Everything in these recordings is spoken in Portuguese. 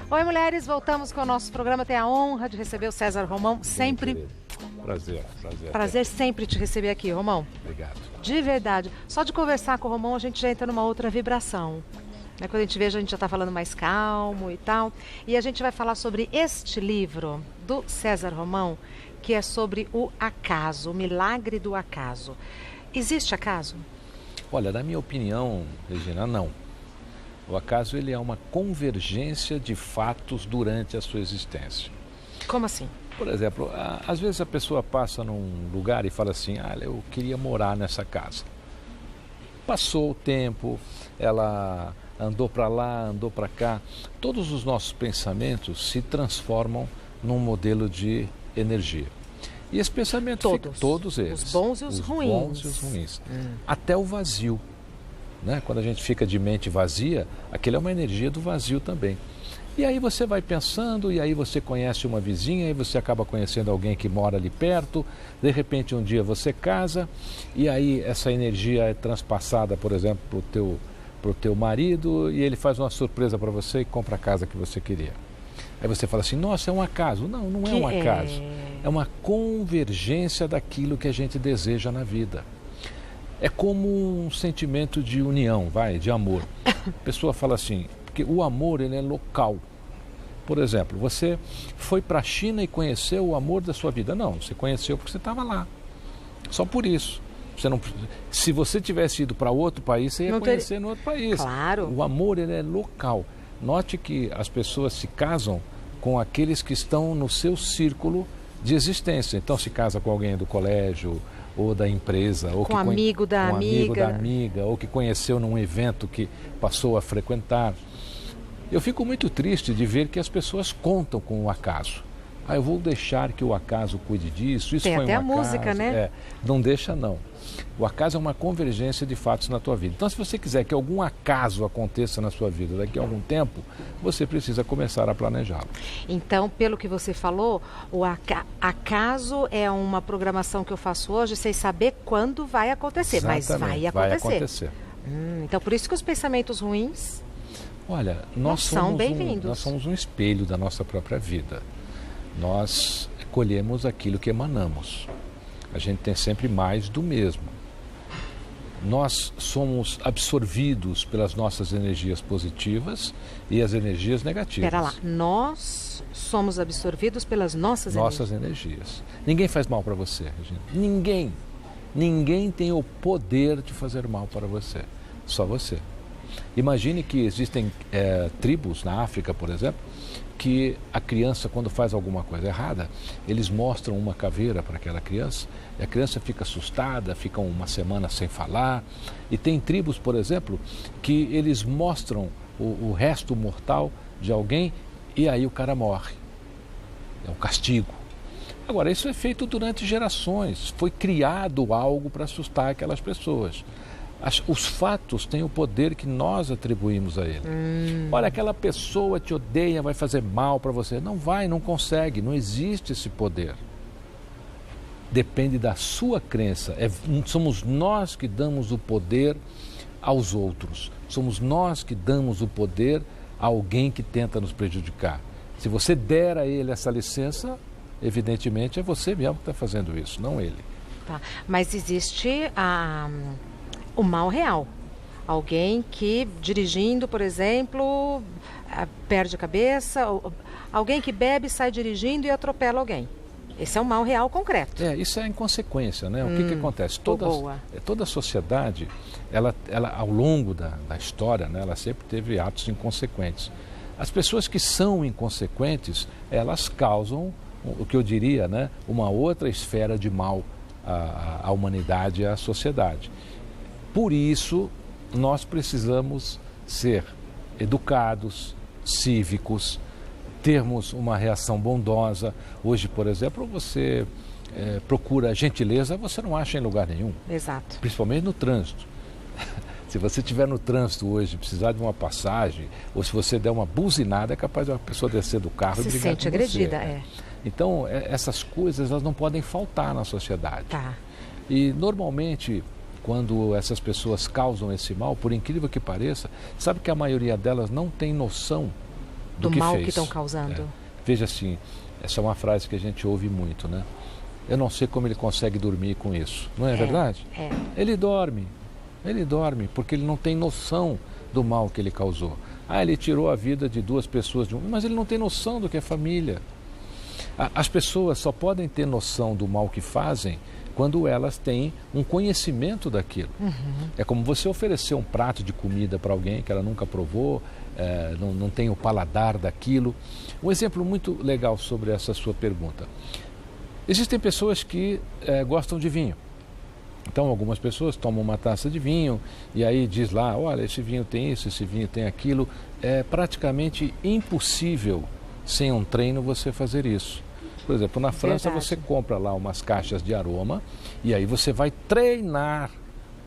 Oi, mulheres, voltamos com o nosso programa. Tenho a honra de receber o César Romão. Sempre. Prazer sempre te receber aqui, Romão. Obrigado. De verdade. Só de conversar com o Romão, a gente já entra numa outra vibração. Né? Quando a gente veja, a gente já está falando mais calmo e tal. E a gente vai falar sobre este livro do César Romão, que é sobre o acaso, o milagre do acaso. Existe acaso? Olha, na minha opinião, Regina, não. O acaso ele é uma convergência de fatos durante a sua existência. Como assim? Por exemplo, às vezes a pessoa passa num lugar e fala assim, eu queria morar nessa casa. Passou o tempo, ela andou para lá, andou para cá. Todos os nossos pensamentos se transformam num modelo de energia. E esse pensamento fica, todos eles. Os bons e os ruins. Bons e os ruins. Até o vazio. Né? Quando a gente fica de mente vazia, aquilo é uma energia do vazio também. E aí você vai pensando, e aí você conhece uma vizinha, e você acaba conhecendo alguém que mora ali perto, de repente um dia você casa, e aí essa energia é transpassada, por exemplo, pro teu marido, e ele faz uma surpresa para você e compra a casa que você queria. Aí você fala assim, nossa, é um acaso. Não, não é um acaso. É uma convergência daquilo que a gente deseja na vida. É como um sentimento de união, de amor. A pessoa fala assim, porque o amor ele é local. Por exemplo, você foi para a China e conheceu o amor da sua vida. Não, você conheceu porque você estava lá. Só por isso. Você não, se você tivesse ido para outro país, você ia conhecer no outro país. Claro. O amor ele é local. Note que as pessoas se casam com aqueles que estão no seu círculo de existência. Então se casa com alguém do colégio ou da empresa, ou com amigo da amiga, ou que conheceu num evento que passou a frequentar. Eu fico muito triste de ver que as pessoas contam com o acaso. Eu vou deixar que o acaso cuide disso, isso Tem foi até um a acaso. Música, né? Não deixa não. O acaso é uma convergência de fatos na tua vida. Então, se você quiser que algum acaso aconteça na sua vida daqui a algum tempo, você precisa começar a planejá-lo. Então, pelo que você falou, o acaso é uma programação que eu faço hoje sem saber quando vai acontecer, Exatamente, mas vai acontecer. Vai acontecer. Então, por isso que os pensamentos ruins nós são bem-vindos. Nós somos um espelho da nossa própria vida. Nós colhemos aquilo que emanamos. A gente tem sempre mais do mesmo. Nós somos absorvidos pelas nossas energias positivas e as energias negativas. Espera lá, nós somos absorvidos pelas nossas energias. Ninguém faz mal para você, Regina. Ninguém. Ninguém tem o poder de fazer mal para você. Só você. Imagine que existem tribos na África, por exemplo, que a criança, quando faz alguma coisa errada, eles mostram uma caveira para aquela criança e a criança fica assustada, fica uma semana sem falar. E tem tribos, por exemplo, que eles mostram o resto mortal de alguém e aí o cara morre. É um castigo. Agora, isso é feito durante gerações. Foi criado algo para assustar aquelas pessoas. Os fatos têm o poder que nós atribuímos a ele. Olha, aquela pessoa te odeia, vai fazer mal para você. Não vai, não consegue, não existe esse poder. Depende da sua crença. Somos nós que damos o poder aos outros. Somos nós que damos o poder a alguém que tenta nos prejudicar. Se você der a ele essa licença, evidentemente é você mesmo que está fazendo isso, não ele. Tá. Mas existe o mal real. Alguém que, dirigindo, por exemplo, perde a cabeça. Alguém que bebe, sai dirigindo e atropela alguém. Esse é o mal real concreto. Isso é inconsequência, né? O que acontece? Toda a sociedade, ela ao longo da história, né, ela sempre teve atos inconsequentes. As pessoas que são inconsequentes, elas causam, o que eu diria, né, uma outra esfera de mal à humanidade e à sociedade. Por isso, nós precisamos ser educados, cívicos, termos uma reação bondosa. Hoje, por exemplo, você procura gentileza, você não acha em lugar nenhum. Exato. Principalmente no trânsito. Se você estiver no trânsito hoje, precisar de uma passagem, ou se você der uma buzinada, é capaz de uma pessoa descer do carro e brigar com você. Se sente agredida, Então, essas coisas elas não podem faltar na sociedade. Tá. E, normalmente, quando essas pessoas causam esse mal, por incrível que pareça, sabe que a maioria delas não tem noção do que mal fez. que estão causando. Veja assim, essa é uma frase que a gente ouve muito, né? Eu não sei como ele consegue dormir com isso, não é verdade? Ele dorme porque ele não tem noção do mal que ele causou. Ele tirou a vida de 2 pessoas, mas ele não tem noção do que é família. As pessoas só podem ter noção do mal que fazem quando elas têm um conhecimento daquilo. É como você oferecer um prato de comida para alguém que ela nunca provou, não tem o paladar daquilo. Um exemplo muito legal sobre essa sua pergunta. Existem pessoas que gostam de vinho. Então, algumas pessoas tomam uma taça de vinho e aí diz lá, olha, esse vinho tem isso, esse vinho tem aquilo. É praticamente impossível, sem um treino, você fazer isso. Por exemplo, na França você compra lá umas caixas de aroma e aí você vai treinar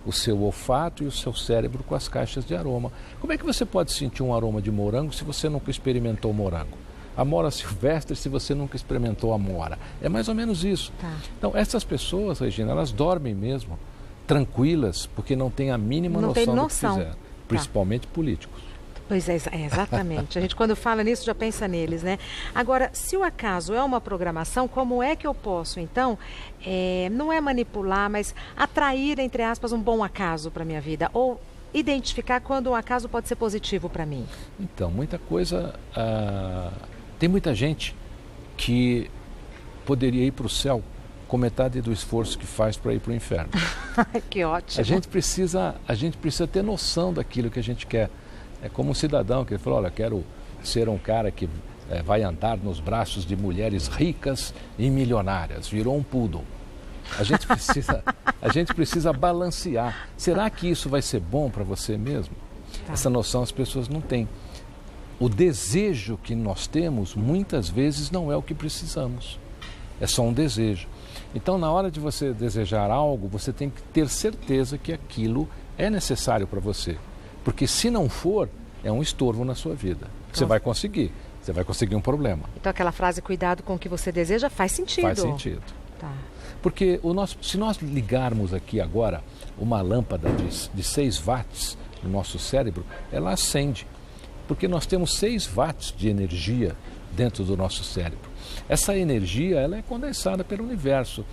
o seu olfato e o seu cérebro com as caixas de aroma. Como é que você pode sentir um aroma de morango se você nunca experimentou morango? Amora silvestre se você nunca experimentou amora. É mais ou menos isso. Então, essas pessoas, Regina, elas dormem mesmo, tranquilas, porque não têm a mínima noção do que fizeram. Principalmente políticos. Pois é, exatamente. A gente, quando fala nisso, já pensa neles, né? Agora, se o acaso é uma programação, como é que eu posso, então, não é manipular, mas atrair, entre aspas, um bom acaso para a minha vida? Ou identificar quando um acaso pode ser positivo para mim? Então, muita coisa... Tem muita gente que poderia ir para o céu com metade do esforço que faz para ir para o inferno. Que ótimo. A gente precisa ter noção daquilo que a gente quer. É como um cidadão que ele falou, olha, quero ser um cara que vai andar nos braços de mulheres ricas e milionárias. Virou um poodle. A gente precisa balancear. Será que isso vai ser bom para você mesmo? Essa noção as pessoas não têm. O desejo que nós temos, muitas vezes, não é o que precisamos. É só um desejo. Então, na hora de você desejar algo, você tem que ter certeza que aquilo é necessário para você. Porque se não for, é um estorvo na sua vida. Você vai conseguir um problema. Então, aquela frase, cuidado com o que você deseja, faz sentido. Faz sentido. Porque se nós ligarmos aqui agora uma lâmpada de 6 watts no nosso cérebro, ela acende. Porque nós temos 6 watts de energia dentro do nosso cérebro. Essa energia ela é condensada pelo universo.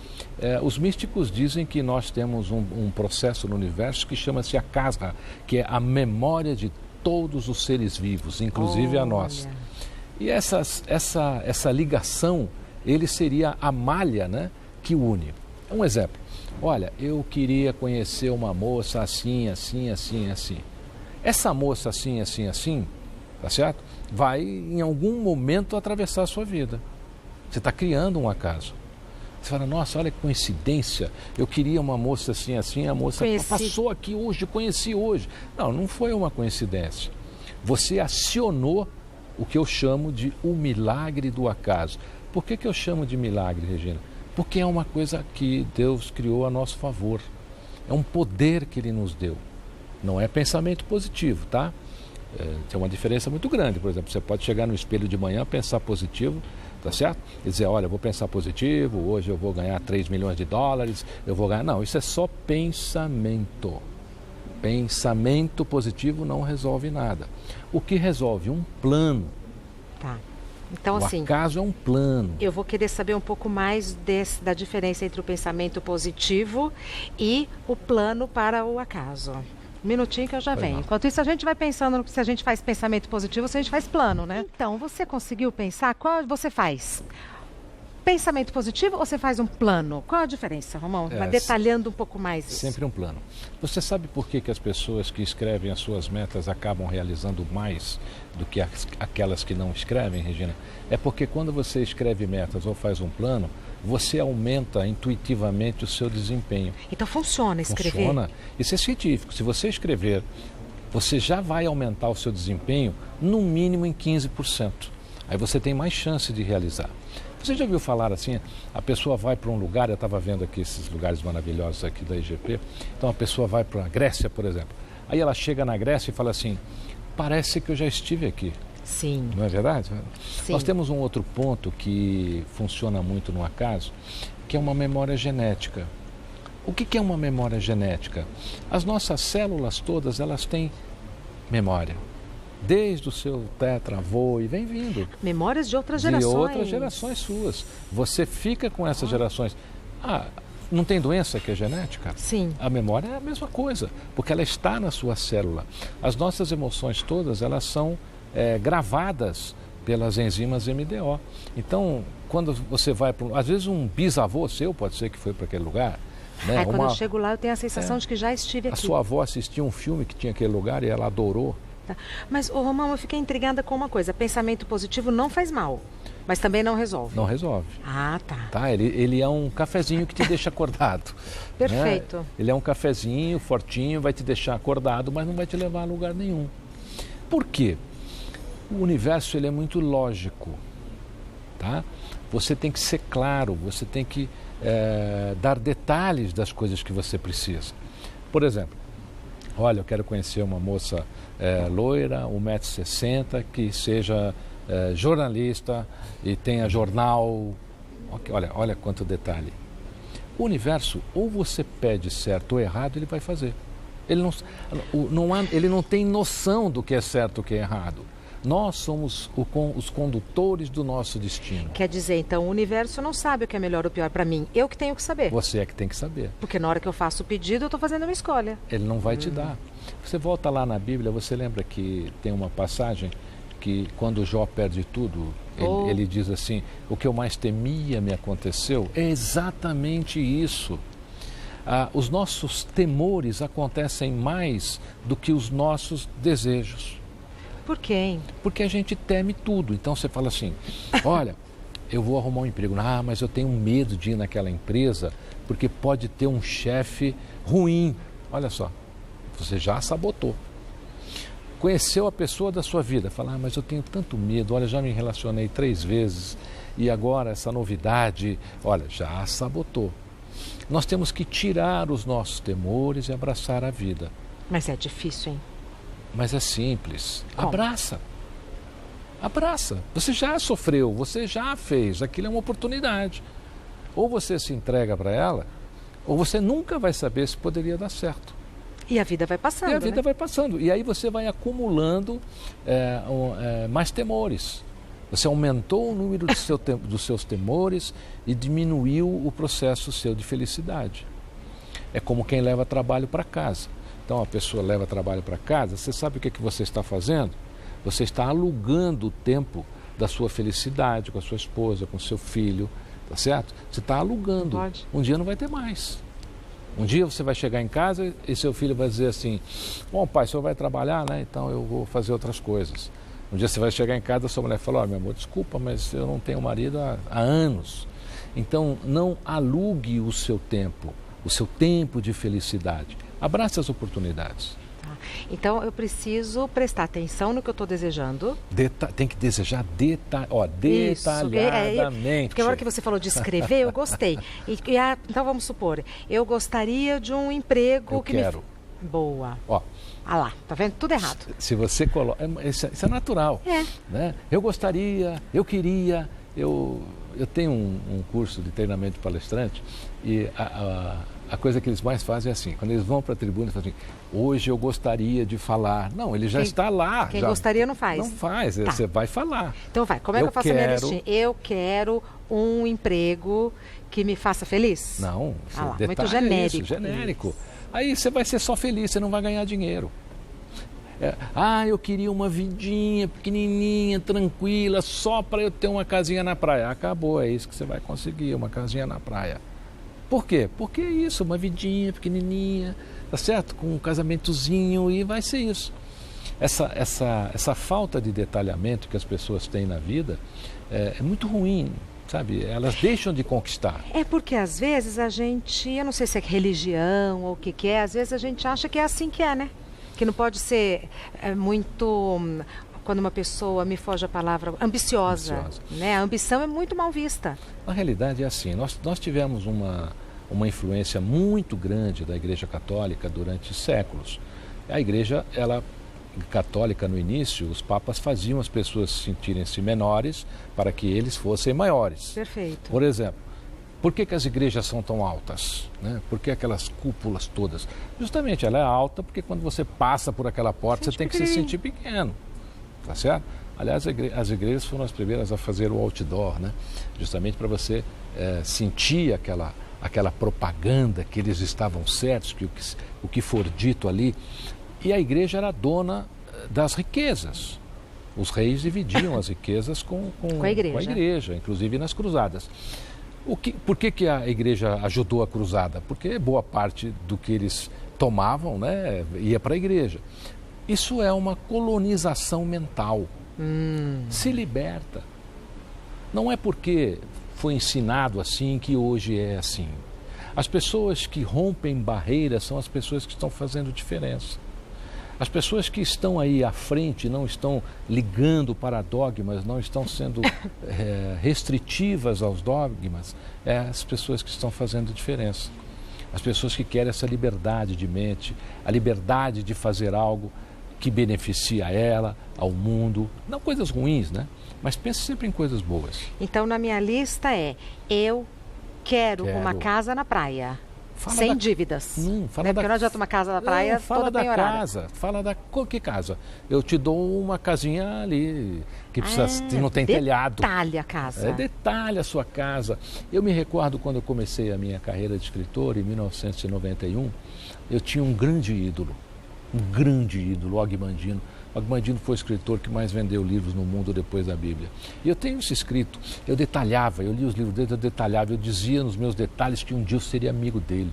Os místicos dizem que nós temos um processo no universo que chama-se a Kasra, que é a memória de todos os seres vivos, inclusive a nós. E essa ligação, ele seria a malha, né, que une. Um exemplo. Olha, eu queria conhecer uma moça assim, assim, assim, assim. Essa moça assim, assim, assim, tá certo? Vai em algum momento atravessar a sua vida. Você está criando um acaso. Você fala, nossa, olha que coincidência. Eu queria uma moça assim, assim, a moça passou aqui hoje, conheci hoje. Não foi uma coincidência. Você acionou o que eu chamo de o milagre do acaso. Por que eu chamo de milagre, Regina? Porque é uma coisa que Deus criou a nosso favor. É um poder que Ele nos deu. Não é pensamento positivo, tá? Tem uma diferença muito grande. Por exemplo, você pode chegar no espelho de manhã, pensar positivo, tá certo? E dizer, olha, eu vou pensar positivo, hoje eu vou ganhar 3 milhões de dólares, eu vou ganhar... Não, isso é só pensamento. Pensamento positivo não resolve nada. O que resolve? Um plano. Tá. Então, assim, o acaso é um plano. Eu vou querer saber um pouco mais da diferença entre o pensamento positivo e o plano para o acaso. Um minutinho que eu já venho. Enquanto isso, a gente vai pensando se a gente faz pensamento positivo ou se a gente faz plano, né? Então, você conseguiu pensar? Qual você faz? Pensamento positivo ou você faz um plano? Qual a diferença, Romão? Vai detalhando um pouco mais isso. Sempre um plano. Você sabe por que as pessoas que escrevem as suas metas acabam realizando mais do que aquelas que não escrevem, Regina? É porque quando você escreve metas ou faz um plano, você aumenta intuitivamente o seu desempenho. Então funciona escrever? Funciona. Isso é científico. Se você escrever, você já vai aumentar o seu desempenho no mínimo em 15%. Aí você tem mais chance de realizar. Você já ouviu falar assim, a pessoa vai para um lugar, eu estava vendo aqui esses lugares maravilhosos aqui da IGP, então a pessoa vai para a Grécia, por exemplo. Aí ela chega na Grécia e fala assim, parece que eu já estive aqui. Sim. Não é verdade? Sim. Nós temos um outro ponto que funciona muito no acaso, que é uma memória genética. O que é uma memória genética? As nossas células todas, elas têm memória. desde o seu tetravô e vem vindo. Memórias de outras gerações. De outras gerações suas. Você fica com essas gerações. Não tem doença que é genética? Sim. A memória é a mesma coisa, porque ela está na sua célula. As nossas emoções todas, elas são gravadas pelas enzimas MDO. Então, quando você vai para... Às vezes um bisavô seu, pode ser que foi para aquele lugar. Né? Quando eu chego lá, eu tenho a sensação de que já estive aqui. A sua avó assistiu um filme que tinha aquele lugar e ela adorou. Tá. Mas, Romão, eu fiquei intrigada com uma coisa. Pensamento positivo não faz mal, mas também não resolve. Não resolve. Ah, tá. Tá, ele é um cafezinho que te deixa acordado. Perfeito. Né? Ele é um cafezinho fortinho, vai te deixar acordado, mas não vai te levar a lugar nenhum. Por quê? O universo ele é muito lógico, tá? Você tem que ser claro, você tem que dar detalhes das coisas que você precisa. Por exemplo, olha, eu quero conhecer uma moça loira, 1,60 m, que seja jornalista e tenha jornal. Olha quanto detalhe. O universo, ou você pede certo ou errado, ele vai fazer. Ele não tem noção do que é certo e o que é errado. Nós somos os condutores do nosso destino. Quer dizer, então, o universo não sabe o que é melhor ou pior para mim. Eu que tenho que saber. Você é que tem que saber. Porque na hora que eu faço o pedido, eu estou fazendo uma escolha. Ele não vai te dar. Você volta lá na Bíblia, você lembra que tem uma passagem que quando Jó perde tudo, ele diz assim, o que eu mais temia me aconteceu. É exatamente isso. Os nossos temores acontecem mais do que os nossos desejos. Por quê? Porque a gente teme tudo. Então você fala assim, olha, eu vou arrumar um emprego. Mas eu tenho medo de ir naquela empresa porque pode ter um chefe ruim. Olha só, você já sabotou. Conheceu a pessoa da sua vida, fala, mas eu tenho tanto medo, olha, já me relacionei 3 vezes e agora essa novidade, olha, já sabotou. Nós temos que tirar os nossos temores e abraçar a vida. Mas é difícil, hein? Mas é simples. Como? Abraça. Abraça. Você já sofreu, você já fez. Aquilo é uma oportunidade. Ou você se entrega para ela, ou você nunca vai saber se poderia dar certo. E a vida vai passando, E a vida né? vai passando. E aí você vai acumulando mais temores. Você aumentou o número dos seus temores e diminuiu o processo seu de felicidade. É como quem leva trabalho para casa. Então a pessoa leva trabalho para casa, você sabe o que você está fazendo? Você está alugando o tempo da sua felicidade com a sua esposa, com o seu filho, tá certo? Você está alugando. Pode. Um dia não vai ter mais. Um dia você vai chegar em casa e seu filho vai dizer assim, bom pai, o senhor vai trabalhar, né? Então eu vou fazer outras coisas. Um dia você vai chegar em casa e sua mulher fala, meu amor, desculpa, mas eu não tenho marido há anos. Então não alugue o seu tempo de felicidade. Abrace as oportunidades. Tá. Então eu preciso prestar atenção no que eu estou desejando. Tem que desejar detalhadamente. Porque a hora que você falou de escrever, eu gostei. Então vamos supor, eu gostaria de um emprego eu quero. Boa. Ó. Ah lá, tá vendo? Tudo errado. Se você coloca... Isso é natural. Né? Eu gostaria, eu queria... Eu tenho um curso de treinamento de palestrante e a coisa que eles mais fazem é assim, quando eles vão para a tribuna, eles falam assim, hoje eu gostaria de falar. Não, ele já está lá. Quem gostaria não faz. Não faz, Tá. Você vai falar. Então vai, como é que eu faço a minha listinha? Eu quero um emprego que me faça feliz? Não, muito genérico. Isso, genérico. Aí você vai ser só feliz, você não vai ganhar dinheiro. Eu queria uma vidinha pequenininha, tranquila, só para eu ter uma casinha na praia. Acabou, é isso que você vai conseguir, uma casinha na praia. Por quê? Porque é isso, uma vidinha pequenininha, tá certo? Com um casamentozinho e vai ser isso. Essa falta de detalhamento que as pessoas têm na vida é muito ruim, sabe? Elas deixam de conquistar. É porque às vezes a gente, eu não sei se é religião ou o que é, às vezes a gente acha que é assim que é, né? Que não pode ser muito, quando uma pessoa, me foge a palavra, ambiciosa. Né? A ambição é muito mal vista. Na realidade é assim, nós tivemos uma influência muito grande da Igreja Católica durante séculos. A Igreja, católica no início, os papas faziam as pessoas sentirem-se menores para que eles fossem maiores. Perfeito. Por exemplo, por que as igrejas são tão altas? Né? Por que aquelas cúpulas todas? Justamente, ela é alta porque quando você passa por aquela porta, você tem que se sentir pequeno. tá certo? Aliás, as igrejas foram as primeiras a fazer o outdoor, né? Justamente para você sentir aquela propaganda que eles estavam certos, que o que for dito ali. E a igreja era dona das riquezas. Os reis dividiam as riquezas com a igreja, inclusive nas cruzadas. Por que a igreja ajudou a cruzada? Porque boa parte do que eles tomavam, né, ia para a igreja. Isso é uma colonização mental. Se liberta. Não é porque foi ensinado assim que hoje é assim. As pessoas que rompem barreiras são as pessoas que estão fazendo diferença. As pessoas que estão aí à frente, não estão ligando para dogmas, não estão sendo restritivas aos dogmas, é as pessoas que estão fazendo diferença. As pessoas que querem essa liberdade de mente, a liberdade de fazer algo que beneficia ela, ao mundo, não coisas ruins, né? Mas pense sempre em coisas boas. Então, na minha lista eu quero uma casa na praia. Sem dívidas. Porque não adianta uma casa na praia toda penhorada. Fala da que casa? Eu te dou uma casinha ali, que não tem telhado. Detalhe a casa. Detalhe a sua casa. Eu me recordo quando eu comecei a minha carreira de escritor, em 1991, eu tinha um grande ídolo, Og Mandino. Og Mandino foi o escritor que mais vendeu livros no mundo depois da Bíblia. E eu tenho isso escrito, eu detalhava, eu li os livros dele, eu detalhava, eu dizia nos meus detalhes que um dia eu seria amigo dele.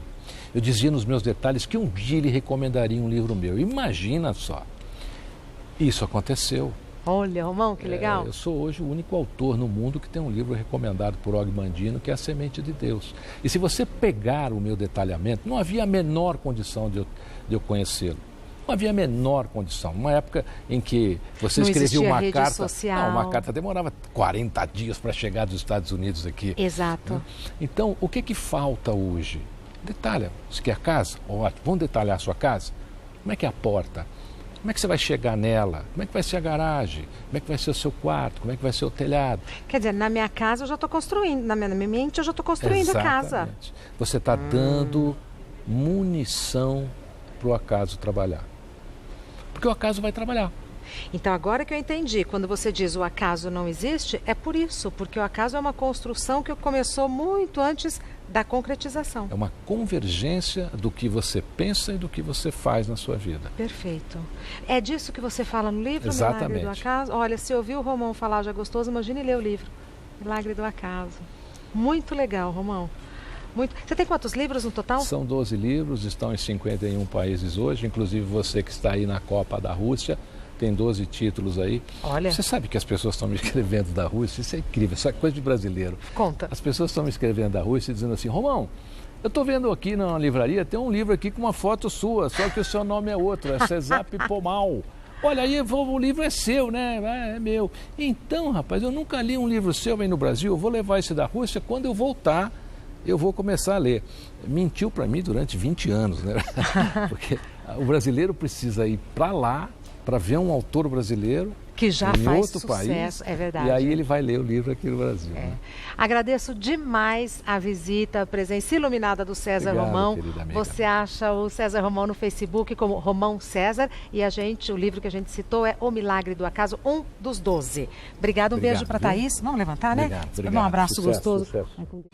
Eu dizia nos meus detalhes que um dia ele recomendaria um livro meu. Imagina só, isso aconteceu. Olha, Romão, que legal. Eu sou hoje o único autor no mundo que tem um livro recomendado por Og Mandino, que é A Semente de Deus. E se você pegar o meu detalhamento, não havia a menor condição de eu conhecê-lo. Não havia a menor condição. Uma época em que você escrevia uma carta... social. Não, uma carta demorava 40 dias para chegar dos Estados Unidos aqui. Exato. Então, o que falta hoje? Detalha. Você quer casa? Ótimo. Vamos detalhar a sua casa? Como é que é a porta? Como é que você vai chegar nela? Como é que vai ser a garagem? Como é que vai ser o seu quarto? Como é que vai ser o telhado? Quer dizer, na minha casa eu já estou construindo, na minha mente eu já estou construindo a casa. Você está dando munição para o acaso trabalhar. Porque o acaso vai trabalhar. Então, agora que eu entendi, quando você diz o acaso não existe, é por isso, porque o acaso é uma construção que começou muito antes da concretização. É uma convergência do que você pensa e do que você faz na sua vida. Perfeito. É disso que você fala no livro, Exatamente. Milagre do Acaso? Olha, se ouvir o Romão falar já gostoso, imagine ler o livro, Milagre do Acaso. Muito legal, Romão. Você tem quantos livros no total? São 12 livros, estão em 51 países hoje, inclusive você que está aí na Copa da Rússia, tem 12 títulos aí. Olha. Você sabe que as pessoas estão me escrevendo da Rússia, isso é incrível, isso é coisa de brasileiro. Conta. As pessoas estão me escrevendo da Rússia dizendo assim, Romão, eu estou vendo aqui na livraria, tem um livro aqui com uma foto sua, só que o seu nome é outro, é Cesar Pomal. Olha, aí o livro é seu, né? É meu. Então, rapaz, eu nunca li um livro seu aí no Brasil, eu vou levar esse da Rússia, quando eu voltar, eu vou começar a ler. Mentiu para mim durante 20 anos, né? Porque o brasileiro precisa ir para lá para ver um autor brasileiro que já em faz outro sucesso, país, é verdade. E aí ele vai ler o livro aqui no Brasil. É. Né? Agradeço demais a visita, a presença iluminada do César Romão. Você acha o César Romão no Facebook como Romão César e o livro que a gente citou é O Milagre do Acaso, um dos 12. Obrigado, um beijo para Thaís. Vamos levantar, né? Obrigado. Um abraço Sucesso, gostoso. Sucesso.